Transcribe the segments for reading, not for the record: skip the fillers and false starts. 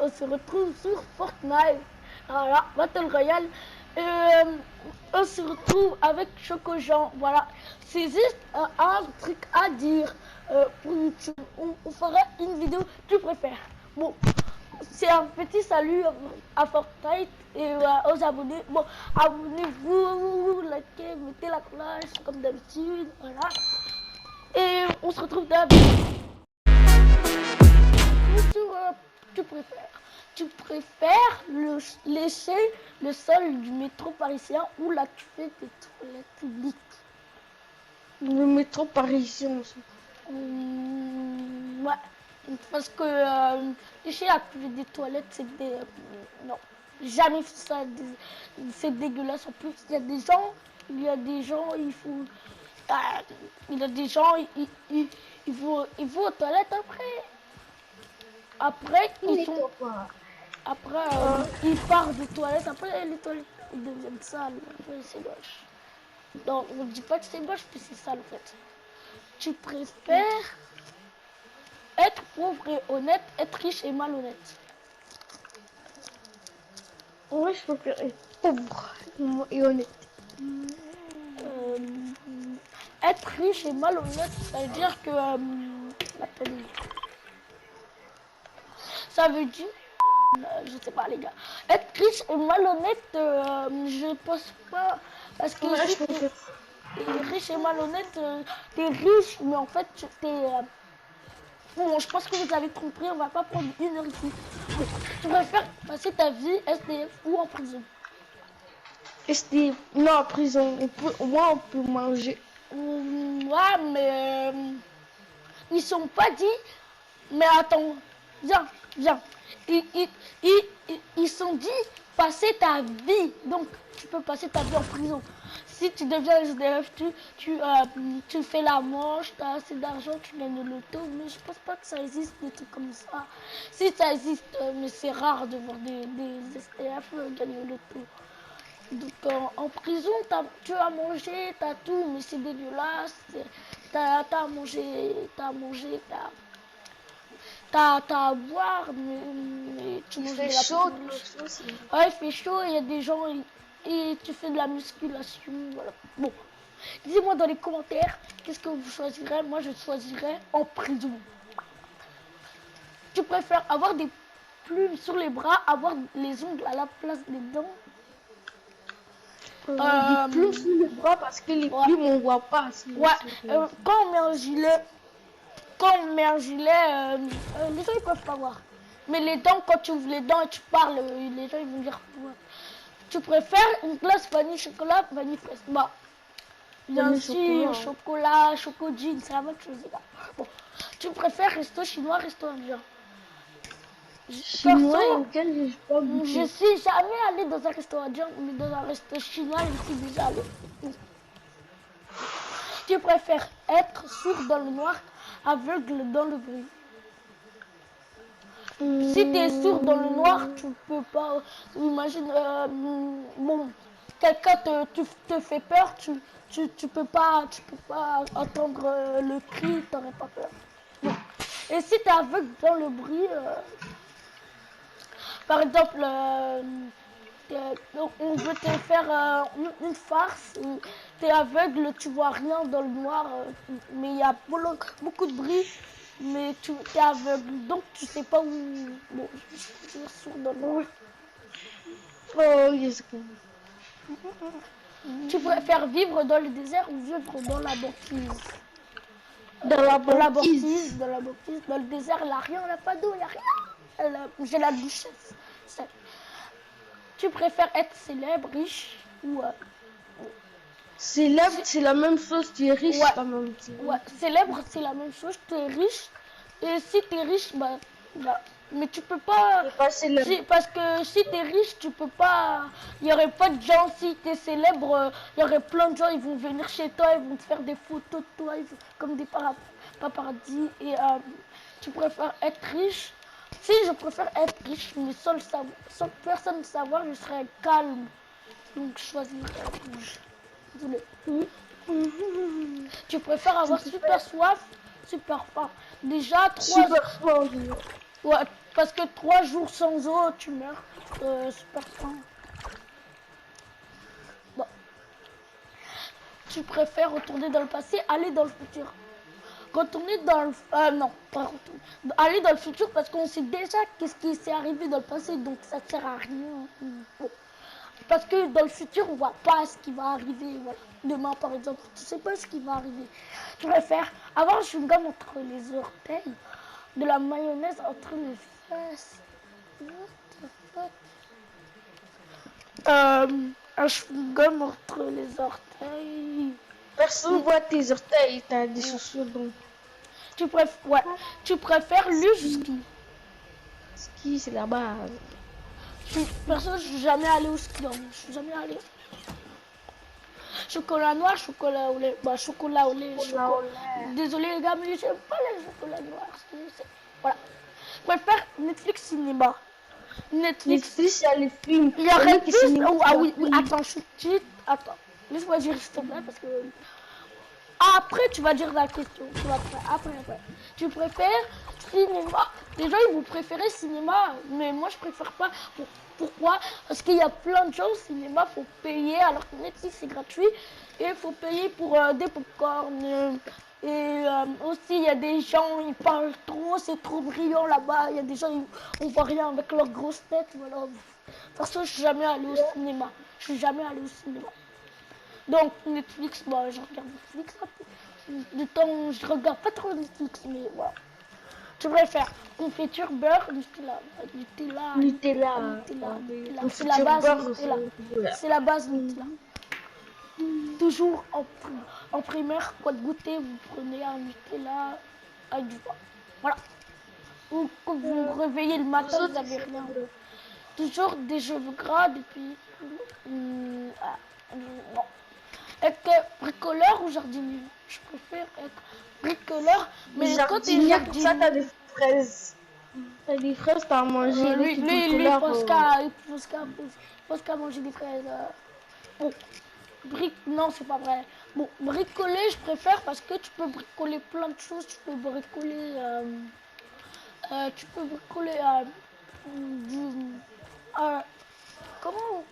on se retrouve sur Fortnite. Voilà, Battle Royale. On se retrouve avec Choco-Jean. Voilà, c'est juste un truc à dire pour YouTube. On fera une vidéo tu préfères. Bon, c'est un petit salut à Fortnite et aux abonnés. Bon, abonnez-vous, likez, mettez la cloche comme d'habitude. Voilà. Et on se retrouve dans la vidéo. Tu préfères. Tu préfères lécher le sol du métro parisien ou la cuvette des toilettes publiques? Le métro parisien aussi. Ouais. Parce que lécher la cuvette des toilettes, c'est des... non. Jamais fait ça. C'est dégueulasse. En plus, il y a des gens, il faut... il y a des gens, ils vont aux toilettes après. Après, ils sont... Après, ils partent des toilettes. Après, les toilettes, ils deviennent sales. Après, c'est moche. Non, on ne dit pas que c'est moche, mais c'est sale, en fait. Tu préfères être pauvre et honnête, être riche et malhonnête? Ouais, je préfère être pauvre et honnête. Être riche et malhonnête, ça veut dire que... attendez. Ça veut dire... je sais pas, les gars. Être riche et malhonnête, je pense pas. Parce que Ouais, si t'es riche et malhonnête, t'es riche, mais en fait, t'es... bon, je pense que vous avez compris, on va pas prendre une heure ici. Bon, tu préfères passer ta vie SDF ou en prison? SDF, non, en prison, au moins on peut manger. Ouais, mais ils sont pas dit. Mais attends, viens. Ils sont dit passer ta vie. Donc tu peux passer ta vie en prison. Si tu deviens SDF, tu fais la manche, tu as assez d'argent, tu gagnes le loto. Mais je pense pas que ça existe des trucs comme ça. Si ça existe, mais c'est rare de voir des SDF gagner le loto. Donc en prison, tu as mangé, tu as tout, mais c'est dégueulasse. T'as à manger, t'as à boire, mais tu manges de la chaud, ouais, il fait chaud, il y a des gens et tu fais de la musculation. Voilà. Bon, dis-moi dans les commentaires, qu'est-ce que vous choisirez? Moi, je choisirais en prison. Tu préfères avoir des plumes sur les bras, avoir les ongles à la place des dents? Des plumes sur les bras parce que les plumes on voit pas. Ouais, quand on met un gilet, les gens ils peuvent pas voir. Mais les dents, quand tu ouvres les dents et tu parles, les gens ils vont dire ouais. Tu préfères une glace vanille chocolat, vanille fraise? Bah, bien sûr, chocolat, choco-jean, c'est la même chose. Là. Bon, tu préfères resto chinois, resto indien? Chinois auquel je suis jamais allée dans un restaurant indien, mais dans un resto chinois, je suis déjà allée. Tu préfères être sourd dans le noir, aveugle dans le bruit? Si tu es sourd dans le noir, tu peux pas. Imagine, bon, quelqu'un te fait peur, tu peux pas entendre le cri, t'aurais pas peur. Bon. Et si tu es aveugle dans le bruit, par exemple, on veut te faire une farce, tu es aveugle, tu vois rien dans le noir, mais il y a beaucoup de bruit, mais tu es aveugle, donc tu sais pas où... Bon, je suis sourd dans le noir. Oh, yes. Tu préfères vivre dans le désert ou vivre dans la banquise? Dans la banquise. Dans le désert, il n'y a rien, on n'a pas d'eau, il n'y a rien. J'ai la duchesse. Tu préfères être célèbre, riche ou... Célèbre, c'est la même chose, tu es riche quand même. Ouais, célèbre, c'est la même chose, tu es riche. Et si tu es riche, mais tu peux pas... parce que si tu es riche, tu peux pas... Il n'y aurait pas de gens, si tu es célèbre, il y aurait plein de gens, ils vont venir chez toi, ils vont te faire des photos de toi, comme des paparazzis. Et tu préfères être riche? Si, je préfère être riche, mais sans personne savoir, je serais calme. Donc, je choisirais rouge. Désolé. Tu préfères avoir super soif, super faim? Déjà, 3 super faim. Ouais, Parce que 3 jours sans eau, tu meurs. Super faim. Bon. Tu préfères retourner dans le passé, aller dans le futur. Retourner dans le... non, pas retourner. Aller dans le futur parce qu'on sait déjà qu'est-ce qui s'est arrivé dans le passé, donc ça sert à rien. Bon. Parce que dans le futur, on voit pas ce qui va arriver. Voilà. Demain, par exemple, tu sais pas ce qui va arriver. Je préfère avoir un chewing-gum entre les orteils, de la mayonnaise entre les fesses. What the fuck? Un chewing-gum entre les orteils. Personne voit tes orteils, t'as des chaussures donc. Tu préfères ski. Ski, c'est la base. Personne, je suis jamais allé au ski. Hein. Je suis jamais allé. Chocolat noir, chocolat au lait. Bah, chocolat au lait. Désolé les gars, mais j'aime pas les chocolats noirs. Voilà. Je préfère Netflix cinéma. Netflix, il y a les films. Il y aurait plus. Oh, ah oui, oui, attends, attends. Laisse-moi dire s'il te plaît parce que. Après, tu vas dire la question. Tu vas après. Tu préfères cinéma? Les gens, ils vont préférer cinéma, mais moi, je préfère pas. Pourquoi? Parce qu'il y a plein de gens au cinéma, faut payer, alors que Netflix, c'est gratuit. Et il faut payer pour des popcorn. Et aussi, il y a des gens, ils parlent trop, c'est trop brillant là-bas. Il y a des gens, on voit rien avec leurs grosses têtes. Voilà. De toute façon, je suis jamais allé au cinéma. Donc Netflix, bah, je regarde Netflix un peu. Du temps, je regarde pas trop Netflix, mais voilà. Tu préfères confiture, beurre, Nutella. C'est la base Nutella. C'est la base Nutella. Toujours en primaire, quoi de goûter, vous prenez un Nutella avec du pain. Voilà. Ou quand vous vous réveillez le matin, vous n'avez rien. Toujours des cheveux gras depuis... non. Être bricoleur ou jardinier? Je préfère être bricoleur, mais quand t'es jardinier... Comme ça, t'as des fraises. T'as des fraises, t'as à manger. Lui, il pense qu'à manger des fraises. Bon, non, c'est pas vrai. Bon, bricoler, je préfère parce que tu peux bricoler plein de choses. Tu peux bricoler... comment?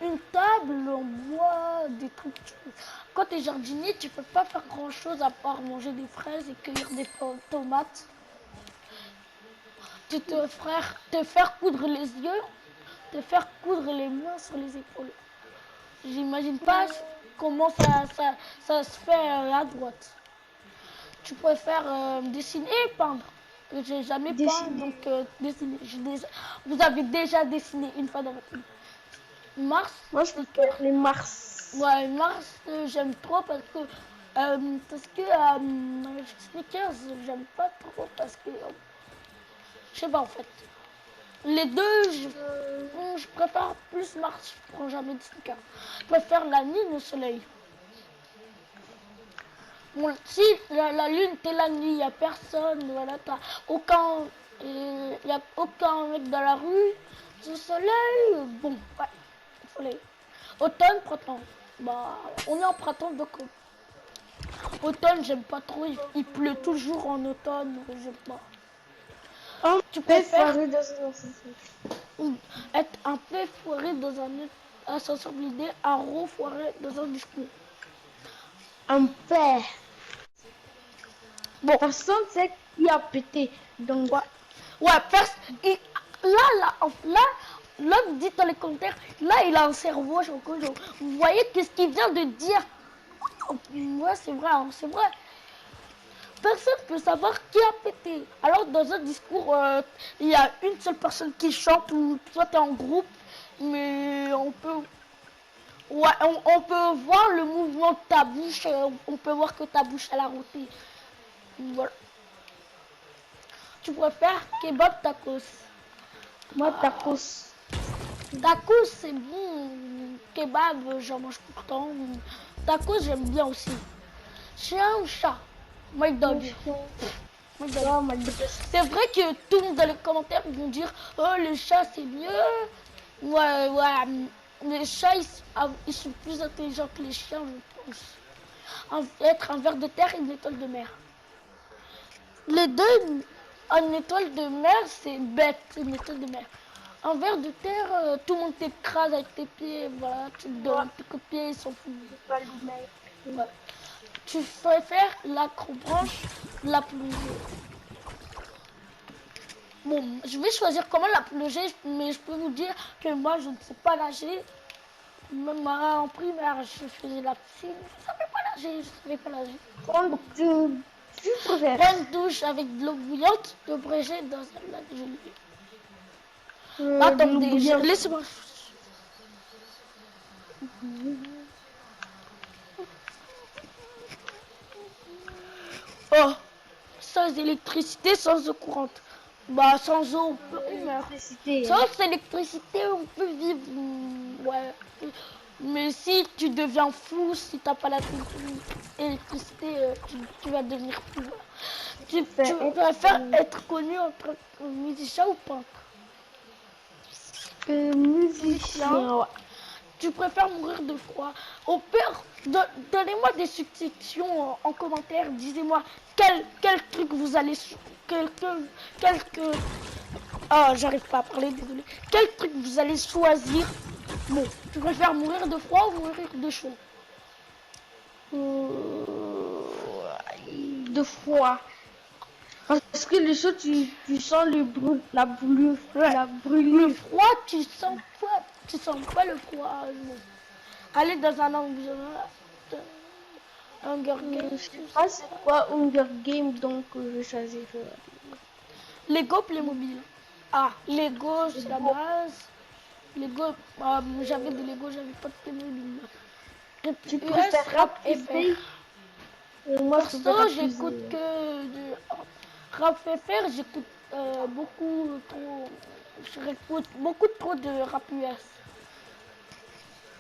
Une table en bois, des trucs. Quand tu es jardinier, tu peux pas faire grand chose à part manger des fraises et cueillir des tomates. Tu te faire coudre les yeux, te faire coudre les mains sur les épaules. J'imagine pas comment ça se fait à droite. Tu préfères dessiner et peindre. J'ai jamais peint, donc dessiner. Vous avez déjà dessiné une fois dans votre vie. Mars. Moi, je préfère les Mars. Ouais, Mars, j'aime trop parce que Sneakers, j'aime pas trop parce que je sais pas en fait. Les deux, je préfère plus Mars. Je prends jamais de Sneakers. Je préfère la lune au soleil. Bon, si la lune t'es la nuit, y a personne, voilà, t'as aucun, y a aucun mec dans la rue. Le soleil, bon, ouais, soleil. Automne, printemps. Bah, on est en printemps, donc automne, j'aime pas trop. Il pleut toujours en automne, j'aime pas. Tu préfères être un peu foiré dans un ascenseur blindé, un gros foiré dans un discours. Un père. Bon, personne sait qui a pété. Donc, ouais, là, vous dites dans les commentaires, là, il a un cerveau, vous voyez qu'est-ce qu'il vient de dire? Ouais, c'est vrai, hein, c'est vrai. Personne ne peut savoir qui a pété. Alors, dans un discours, il y a une seule personne qui chante, ou soit tu es en groupe, mais on peut... Ouais, on peut voir le mouvement de ta bouche, on peut voir que ta bouche, elle a roté. Voilà. Tu préfères kebab tacos? Moi, tacos. Tacos, c'est bon. Kebab, j'en mange tout le temps. Tacos, j'aime bien aussi. Chien ou chat? McDog. C'est vrai que tout le monde dans les commentaires vont dire oh, le chat, c'est mieux. Ouais. Les chats, ils sont plus intelligents que les chiens, je pense. Être un ver de terre et une étoile de mer. Les deux, Une étoile de mer, c'est bête, une étoile de mer. Un ver de terre, tout le monde t'écrase avec tes pieds, voilà, tu te donnes tes coups de pied, ils s'en foutent. Pas le mec. Ouais. Tu préfères l'acrobranche, la plongée. Bon, je vais choisir comment la plongée, mais je peux vous dire que moi, je ne sais pas nager. Même en primaire, je faisais la piscine. Je ne savais pas nager, je ne savais pas nager. Tu préfères Prendre une douche avec de l'eau bouillante, te bréger dans un lac gelé. de l'eau Attendez, bouillante. laissez-moi. Oh, sans électricité, sans eau courante. Bah, sans eau, on peut meurt. Électricité. Sans électricité, on peut vivre. Ouais. Mais si tu deviens fou, si t'as pas la électricité, tu vas devenir fou. Tu préfères être connu en tant que musicien ou peintre? Musicien, ouais. Tu préfères mourir de froid? Au pire, donnez-moi des suggestions en commentaire. Disez-moi quel truc vous allez... Ah, j'arrive pas à parler, désolé. Quel truc vous allez choisir? Bon, tu préfères mourir de froid ou mourir de chaud? De froid. Parce que le chaud, tu sens la brûlure. Ouais. La Le brûlure. froid, tu sens pas le froid. Non. Aller dans un Hunger Games. Je sais pas c'est quoi Hunger Game, donc je vais choisir. Lego Playmobil. Ah, Lego, c'est la base. Lego, j'avais des Lego, j'avais pas de Playmobil. Tu US, préfères rap et FR? faire. Moi, je préfère Perso, j'écoute que du rap et faire, j'écoute beaucoup trop. J'écoute beaucoup trop de rap US.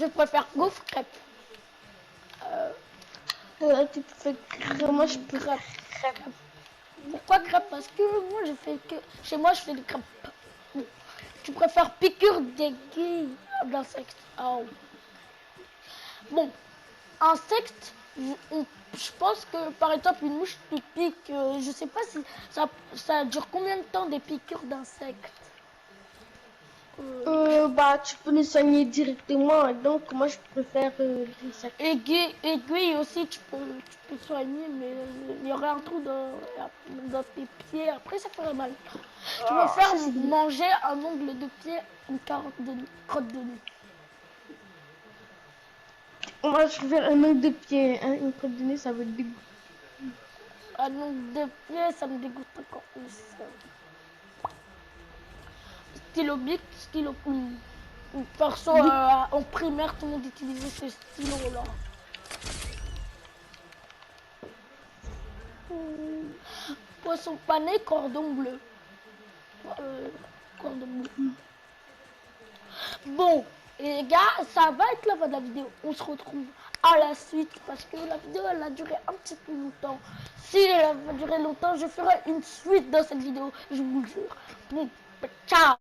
Je préfère gaufre crêpe. Tu préfères moi, je préfère Crêpe. Pourquoi crêpe? Parce que moi, chez moi, je fais des crêpes. Tu préfères piqûre d'aiguille d'insectes? Oh. Bon, insectes, je pense que par exemple une mouche qui pique, je sais pas si ça dure combien de temps des piqûres d'insectes. bah, tu peux les soigner directement, donc moi, je préfère l'insecte. Aiguille aussi, tu peux soigner, mais il y aurait un trou dans tes pieds, après ça ferait mal. Tu préfères manger un ongle de pied ou une crotte de nez? Moi, je préfère un ongle de pied, hein, une crotte de nez, ça veut dégoûter. Un ongle de pied, ça me dégoûte encore plus. Stylo bic, stylo plume. Perso, en primaire, tout le monde utilisait ce stylo-là. Poisson pané, cordon bleu. Cordon bleu. Bon, les gars, ça va être la fin de la vidéo. On se retrouve à la suite parce que la vidéo, elle a duré un petit peu longtemps. Si elle a duré longtemps, je ferai une suite dans cette vidéo, je vous le jure. Bon, ciao!